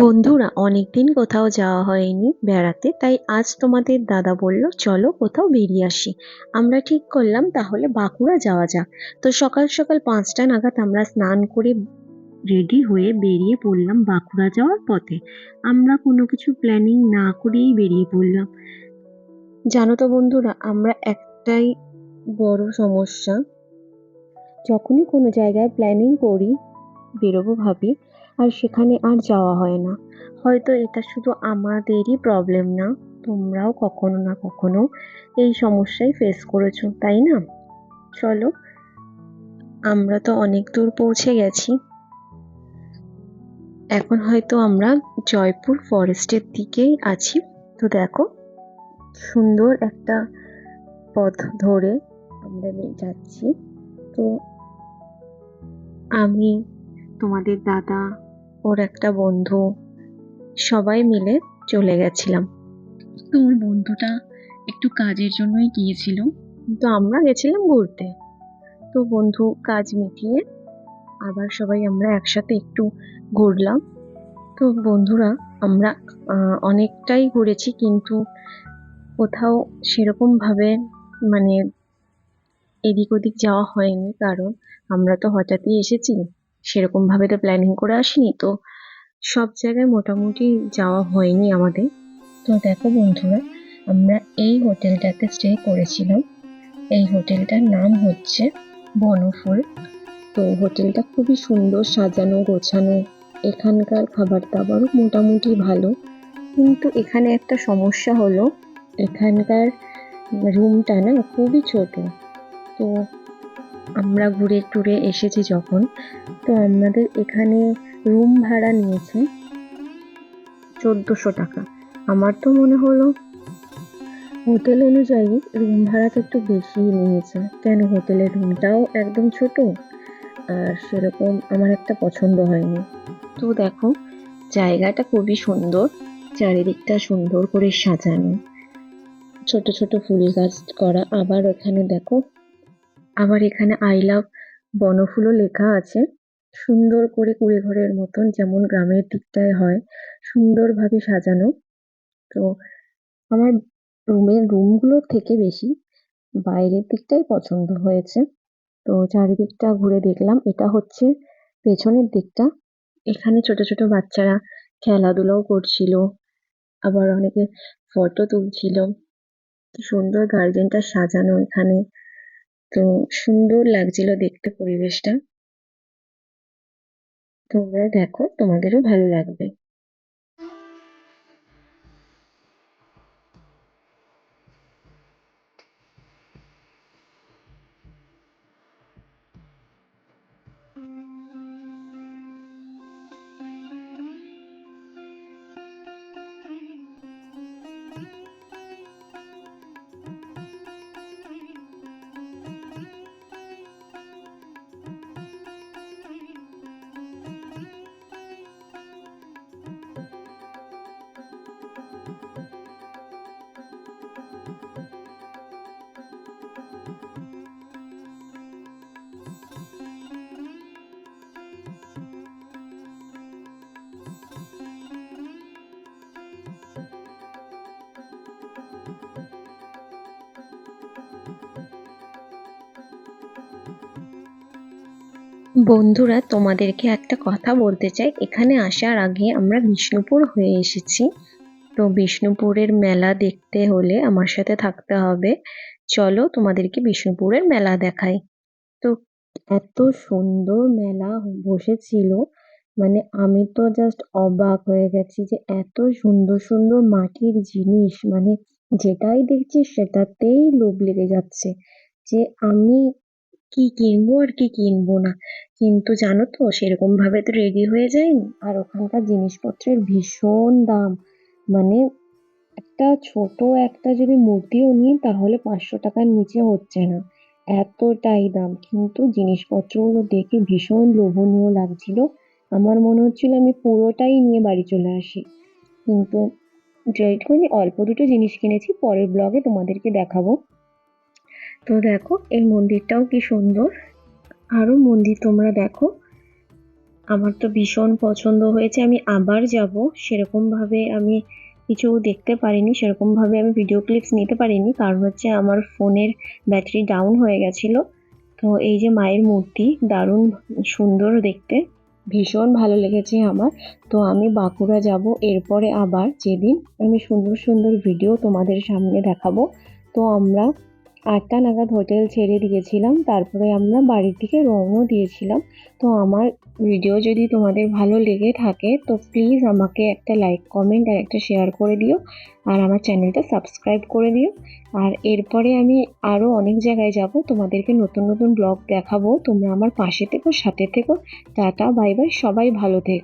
বন্ধুরা, অনেকদিন কোথাও যাওয়া হয়নি বেড়াতে, তাই আজ তোমাদের দাদা বলল চলো কোথাও বেরিয়ে আসি। আমরা ঠিক করলাম তাহলে বাঁকুড়া যাওয়া যাক। তো সকাল সকাল 5টা নাগাদ আমরা স্নান করে রেডি হয়ে বেরিয়ে পড়লাম বাঁকুড়া যাওয়ার পথে। আমরা কোনো কিছু প্ল্যানিং না করেই বেরিয়ে পড়লাম। জানো তো বন্ধুরা, আমরা একটাই বড় সমস্যা, যখনই কোনো জায়গায় প্ল্যানিং করি, বেরোবো ভাবি, আর সেখানে আর যাওয়া হয় না। হয়তো এটা শুধু আমাদেরই প্রবলেম না, তোমরাও কখনো না কখনো এই সমস্যাই ফেস করেছো, তাই না? চলো, আমরা তো অনেক দূর পৌঁছে গেছি। এখন হয়তো আমরা জয়পুর ফরেস্টের দিকেই আছি। তো দেখো, সুন্দর একটা পথ ধরে আমরা যাচ্ছি। তো আমি, তোমাদের দাদা, ওর একটা বন্ধু, সবাই মিলে চলে গেছিলাম। তো ওর বন্ধুটা একটু কাজের জন্যই গিয়েছিল, কিন্তু আমরা গেছিলাম ঘুরতে। তো বন্ধু কাজ মিটিয়ে আবার সবাই আমরা একসাথে একটু ঘুরলাম। তো বন্ধুরা, আমরা অনেকটাই ঘুরেছি, কিন্তু কোথাও সেরকম ভাবে মানে এদিক ওদিক যাওয়া হয়নি, কারণ আমরা তো হঠাৎই এসেছি, সেরকম ভাবে তো প্ল্যানিং করে আসিনি। তো সব জায়গায় মোটামুটি যাওয়া হয়নি আমাদের। তো দেখো বন্ধুরা, আমরা এই হোটেলটাতে স্টে করেছিলাম। এই হোটেলটার নাম হচ্ছে বনফুল। তো হোটেলটা খুবই সুন্দর সাজানো গোছানো, এখানকার খাবার দাবারও মোটামুটি ভালো। কিন্তু এখানে একটা সমস্যা হলো, এখানকার রুমটা না খুবই ছোট। তো আমরা ঘুরে টুরে এসেছি যখন, তো আমাদের এখানে রুম ভাড়া নিয়েছে 1400 টাকা। আমার তো মনে হলো হোটেল অনুযায়ী রুম ভাড়াটা একটু বেশি নিয়েছে। কেন, হোটেলের রুমটাও একদম ছোট, আর সেরকম আমার একটা পছন্দ হয়নি। তো দেখো, জায়গাটা খুবই সুন্দর, চারিদিকটা সুন্দর করে সাজানো, ছোট ছোট ফুল গাছ করা। আবার এখানে দেখো, আবার এখানে আই লাভ বনফুলও লেখা আছে, সুন্দর করে কুড়ে ঘরের মতন যেমন গ্রামের দিকটায় হয়, সুন্দরভাবে সাজানো। তো আমার রুমগুলোর থেকে বেশি বাইরের দিকটাই পছন্দ হয়েছে। তো চারিদিকটা ঘুরে দেখলাম। এটা হচ্ছে পেছনের দিকটা। এখানে ছোট ছোট বাচ্চারা খেলাধুলাও করছিল, আবার অনেকে ফটো তুলছিল। সুন্দর গার্ডেনটা সাজানো এখানে, তো সুন্দর লাগছিল দেখতে পরিবেশটা। তোমরা দেখো, তোমাদেরও ভালো লাগবে। বন্ধুরা, তোমাদেরকে একটা কথা বলতে চাই। এখানে আসার আগে আমরা বিষ্ণুপুর হয়ে এসেছি। তো বিষ্ণুপুরের মেলা দেখতে হলে আমার সাথে থাকতে হবে। চলো, তোমাদেরকে বিষ্ণুপুরের মেলা দেখাই। তো এত সুন্দর মেলা বসেছিল, মানে আমি তো জাস্ট অবাক হয়ে গেছি যে এত সুন্দর সুন্দর মাটির জিনিস, মানে যেটাই দেখছি সেটাতেই লোভ লেগে যাচ্ছে যে আমি কি কিনবো আর কি কিনবো না। কিন্তু জানো তো, সেরকম ভাবে তো রেডি হয়ে যায়নি, আর ওখানকার জিনিসপত্রের ভীষণ দাম। মানে ছোট একটা যদি মূর্তিও নিই তাহলে 500 টাকার নিচে হচ্ছে না, এতটাই দাম। কিন্তু জিনিসপত্রগুলো দেখে ভীষণ লোভনীয় লাগছিল। আমার মনে হচ্ছিল আমি পুরোটাই নিয়ে বাড়ি চলে আসি। কিন্তু যেটুকুনি অল্প দুটো জিনিস কিনেছি, পরের ব্লগে তোমাদেরকে দেখাবো। তো দেখো, এই মন্দিরটাও কি সুন্দর। আরো মন্দির তোমরা দেখো, আমার তো ভীষণ পছন্দ হয়েছে, আমি আবার যাব। সেরকমভাবে আমি কিছু দেখতে পারিনি, সেরকমভাবে আমি ভিডিও ক্লিপস নিতে পারিনি, কারণ হচ্ছে আমার ফোনের ব্যাটারি ডাউন হয়ে গেছিলো। তো এই যে মায়ের মূর্তি, দারুণ সুন্দর দেখতে, ভীষণ ভালো লেগেছে আমার। তো আমি বাঁকুড়া যাব এরপরে আবার, যেদিন আমি সুন্দর সুন্দর ভিডিও তোমাদের সামনে দেখাবো। তো আমরা 8টা নাগাদ হোটেল ছেড়ে দিয়েছিলাম, তারপরে আমরা বাড়ির দিকে রওনা দিয়েছিলাম। তো আমার ভিডিও যদি তোমাদের ভালো লেগে থাকে তো প্লিজ আমাকে একটা লাইক, কমেন্ট আর একটা শেয়ার করে দিও, আর আমার চ্যানেলটা সাবস্ক্রাইব করে দিও। আর এরপরে আমি আরও অনেক জায়গায় যাব, তোমাদেরকে নতুন নতুন ব্লগ দেখাবো। তোমরা আমার পাশে থেকো, সাথে থেকো। টাটা, বাই বাই, সবাই ভালো থেকো।